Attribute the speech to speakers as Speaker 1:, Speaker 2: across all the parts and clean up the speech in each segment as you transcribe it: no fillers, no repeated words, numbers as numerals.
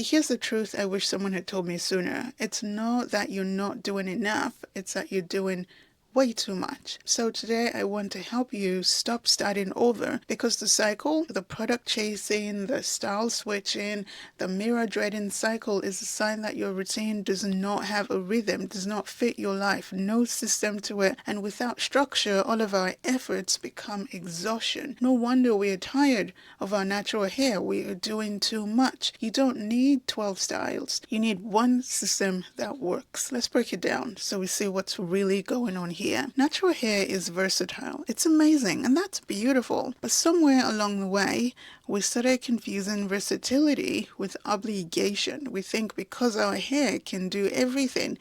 Speaker 1: Here's the truth I wish someone had told me sooner. It's not that you're not doing enough, it's that you're doing way too much. So today I want to help you stop starting over, because the cycle, the product chasing, the style switching, the mirror dreading cycle is a sign that your routine does not have a rhythm, does not fit your life, no system to it. And without structure, all of our efforts become exhaustion. No wonder we are tired of our natural hair. We are doing too much. You don't need 12 styles. You need one system that works. Let's break it down so we see what's really going on here. Natural hair is versatile. It's amazing, and that's beautiful. But somewhere along the way, we started confusing versatility with obligation. We think because our hair can do everything,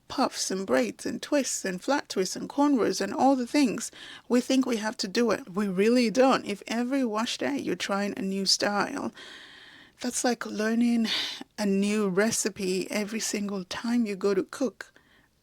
Speaker 1: puffs and braids and twists and flat twists and cornrows and all the things, we think we have to do it. We really don't. If every wash day you're trying a new style, that's like learning a new recipe every single time you go to cook.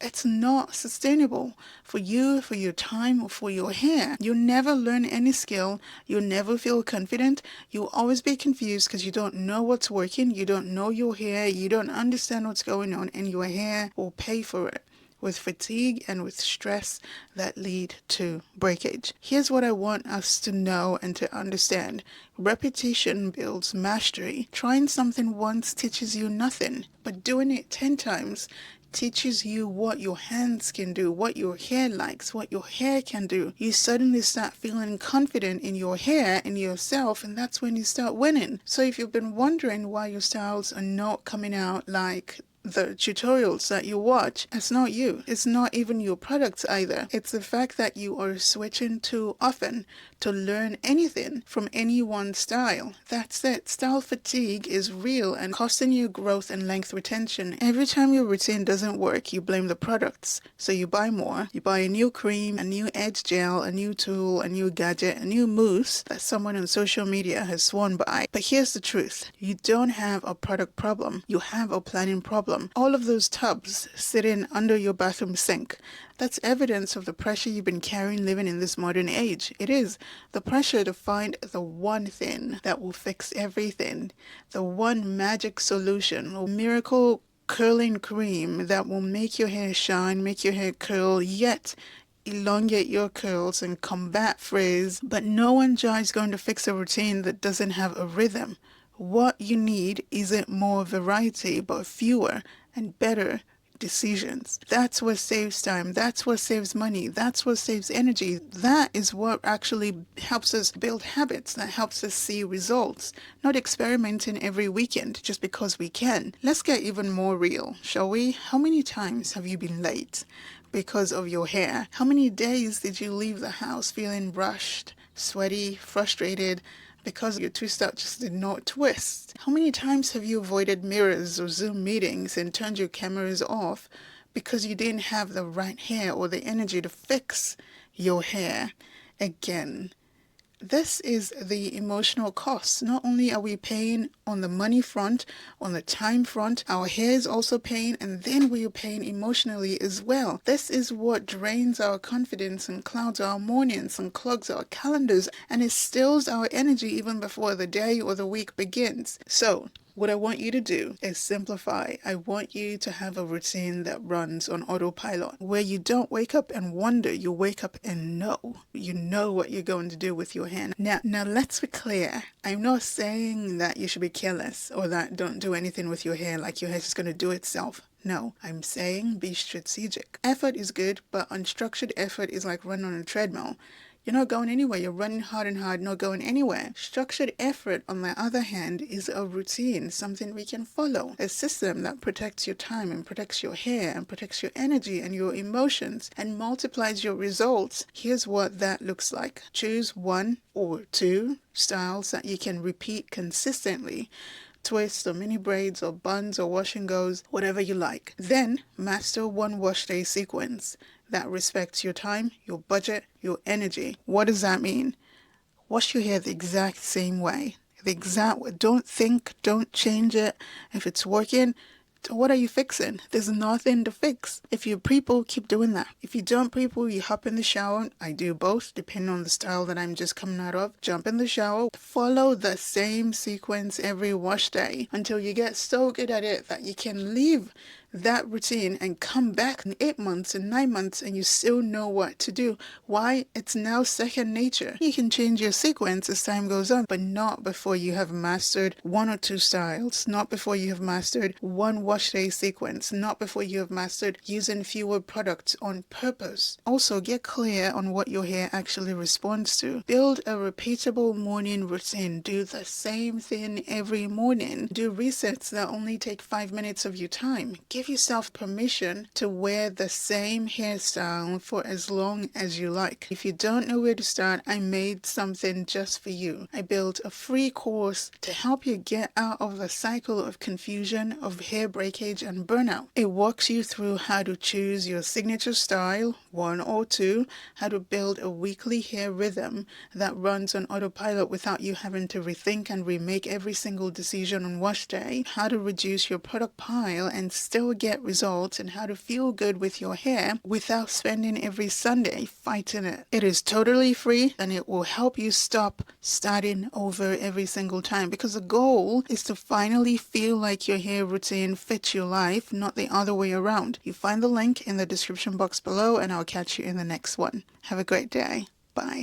Speaker 1: It's not sustainable for you, for your time, or for your hair. You'll never learn any skill. You'll never feel confident. You'll always be confused because you don't know what's working. You don't know your hair. You don't understand what's going on, and your hair will pay for it with fatigue and with stress that lead to breakage. Here's what I want us to know and to understand. Repetition builds mastery. Trying something once teaches you nothing, but doing it 10 times teaches you what your hands can do, what your hair likes, what your hair can do. You suddenly start feeling confident in your hair and yourself, and that's when you start winning. So if you've been wondering why your styles are not coming out like the tutorials that you watch, it's not you. It's not even your products either. It's the fact that you are switching too often to learn anything from any one style. That's it. Style fatigue is real and costing you growth and length retention. Every time your routine doesn't work, you blame the products. So you buy more. You buy a new cream, a new edge gel, a new tool, a new gadget, a new mousse that someone on social media has sworn by. But here's the truth. You don't have a product problem. You have a planning problem. All of those tubs sitting under your bathroom sink, that's evidence of the pressure you've been carrying living in this modern age. It is the pressure to find the one thing that will fix everything, the one magic solution, or miracle curling cream that will make your hair shine, make your hair curl, yet elongate your curls and combat frizz. But no one is going to fix a routine that doesn't have a rhythm. What you need isn't more variety, but fewer and better decisions. That's what saves time. That's what saves money. That's what saves energy. That is what actually helps us build habits, that helps us see results, not experimenting every weekend just because we can. Let's get even more real, shall we? How many times have you been late because of your hair? How many days did you leave the house feeling rushed, sweaty, frustrated, because your twist-out just did not twist? How many times have you avoided mirrors or Zoom meetings and turned your cameras off because you didn't have the right hair or the energy to fix your hair again? This is the emotional cost. Not only are we paying on the money front, on the time front, our hair is also paying, and then we are paying emotionally as well. This is what drains our confidence and clouds our mornings and clogs our calendars, and it steals our energy even before the day or the week begins. So, what I want you to do is simplify. I want you to have a routine that runs on autopilot, where you don't wake up and wonder, you wake up and know. You know what you're going to do with your hair. Now let's be clear. I'm not saying that you should be careless or that don't do anything with your hair, like your hair's just going to do itself. No, I'm saying be strategic. Effort is good, but unstructured effort is like running on a treadmill. You're not going anywhere. You're running hard and hard, not going anywhere. Structured effort, on the other hand, is a routine, something we can follow. A system that protects your time and protects your hair and protects your energy and your emotions and multiplies your results. Here's what that looks like. Choose 1 or 2 styles that you can repeat consistently. Twists or mini braids or buns or wash and goes, whatever you like. Then master 1 wash day sequence that respects your time, your budget, your energy. What does that mean? Wash your hair the exact same way. The exact way. Don't think, don't change it. If it's working, What are you fixing? There's nothing to fix. If you pre-poo, keep doing that. If you don't pre-poo, you hop in the shower. I do both, depending on the style that I'm just coming out of. Jump in the shower. Follow the same sequence every wash day until you get so good at it that you can leave that routine and come back in 8 months and 9 months and you still know what to do. Why? It's now second nature. You can change your sequence as time goes on, but not before you have mastered 1 or 2 styles, not before you have mastered 1 wash day sequence, not before you have mastered using fewer products on purpose. Also, get clear on what your hair actually responds to. Build a repeatable morning routine. Do the same thing every morning. Do resets that only take 5 minutes of your time. Give yourself permission to wear the same hairstyle for as long as you like. If you don't know where to start, I made something just for you. I built a free course to help you get out of the cycle of confusion, of hair breakage and burnout. It walks you through how to choose your signature style, 1 or 2, how to build a weekly hair rhythm that runs on autopilot without you having to rethink and remake every single decision on wash day, how to reduce your product pile and still get results, and how to feel good with your hair without spending every Sunday fighting it. It is totally free and it will help you stop starting over every single time, because the goal is to finally feel like your hair routine fits your life, not the other way around. You find the link in the description box below and I'll catch you in the next one. Have a great day. Bye.